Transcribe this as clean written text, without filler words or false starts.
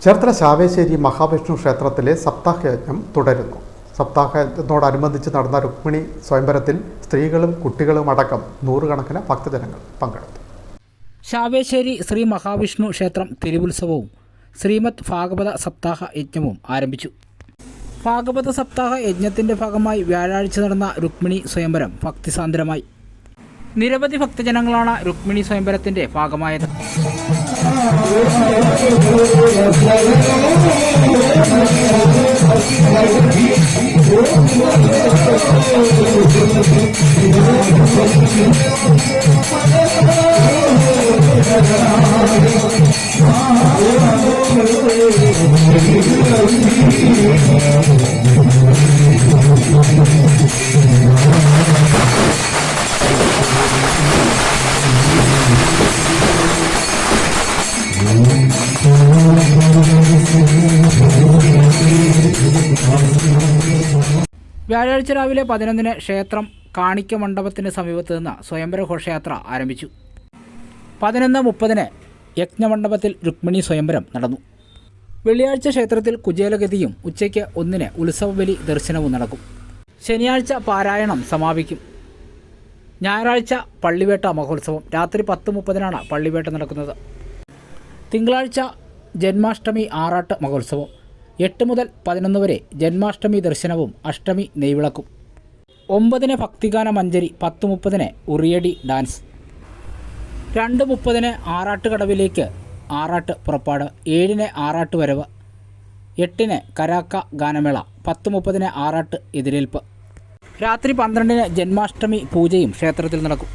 ചേർത്തല ശാവേശ്ശേരി മഹാവിഷ്ണു ക്ഷേത്രത്തിലെ സപ്താഹയജ്ഞം തുടരുന്നു. സപ്താഹയജ്ഞത്തോടനുബന്ധിച്ച് നടന്ന രുക്മിണി സ്വയംവരത്തിൽ സ്ത്രീകളും കുട്ടികളും അടക്കം നൂറുകണക്കിന് ഭക്തജനങ്ങൾ പങ്കെടുത്തു. ശാവേശ്ശേരി ശ്രീ മഹാവിഷ്ണു ക്ഷേത്രം തിരുവുത്സവവും ശ്രീമദ് ഭാഗവത സപ്താഹ യജ്ഞവും ആരംഭിച്ചു. ഭാഗവത സപ്താഹ യജ്ഞത്തിൻ്റെ ഭാഗമായി വ്യാഴാഴ്ച നടന്ന രുക്മിണി സ്വയംവരം ഭക്തിസാന്ദ്രമായി. നിരവധി ഭക്തജനങ്ങളാണ് രുക്മിണി സ്വയംവരത്തിൻ്റെ ഭാഗമായത്. വ്യാഴാഴ്ച രാവിലെ 11-ന് ക്ഷേത്രം കാണിക്ക മണ്ഡപത്തിന് സമീപത്ത് നിന്ന് സ്വയംവര ഘോഷയാത്ര ആരംഭിച്ചു. 11:30-ന് യജ്ഞമണ്ഡപത്തിൽ രുക്മിണി സ്വയംവരം നടന്നു. വെള്ളിയാഴ്ച ക്ഷേത്രത്തിൽ കുചേലഗതിയും ഉച്ചയ്ക്ക് 1-ന് ഉത്സവബലി ദർശനവും നടക്കും. ശനിയാഴ്ച പാരായണം സമാപിക്കും. ഞായറാഴ്ച പള്ളിവേട്ട മഹോത്സവം രാത്രി 10:30-നാണ് പള്ളിവേട്ട നടക്കുന്നത്. തിങ്കളാഴ്ച ജന്മാഷ്ടമി ആറാട്ട് മഹോത്സവം 8 മുതൽ 11 വരെ ജന്മാഷ്ടമി ദർശനവും അഷ്ടമി നെയ്വിളക്കും. 9-ന് ഭക്തിഗാന മഞ്ജരി, 10:30-ന് ഉറിയടി ഡാൻസ്, 2:30-ന് ആറാട്ടുകടവിലേക്ക് ആറാട്ട് പുറപ്പാട്, 7-ന് ആറാട്ട് വരവ്, 8-ന് കരാക്ക ഗാനമേള, 10:30-ന് ആറാട്ട് എതിരേൽപ്പ്. രാത്രി 12-ന് ജന്മാഷ്ടമി പൂജയും ക്ഷേത്രത്തിൽ നടക്കും.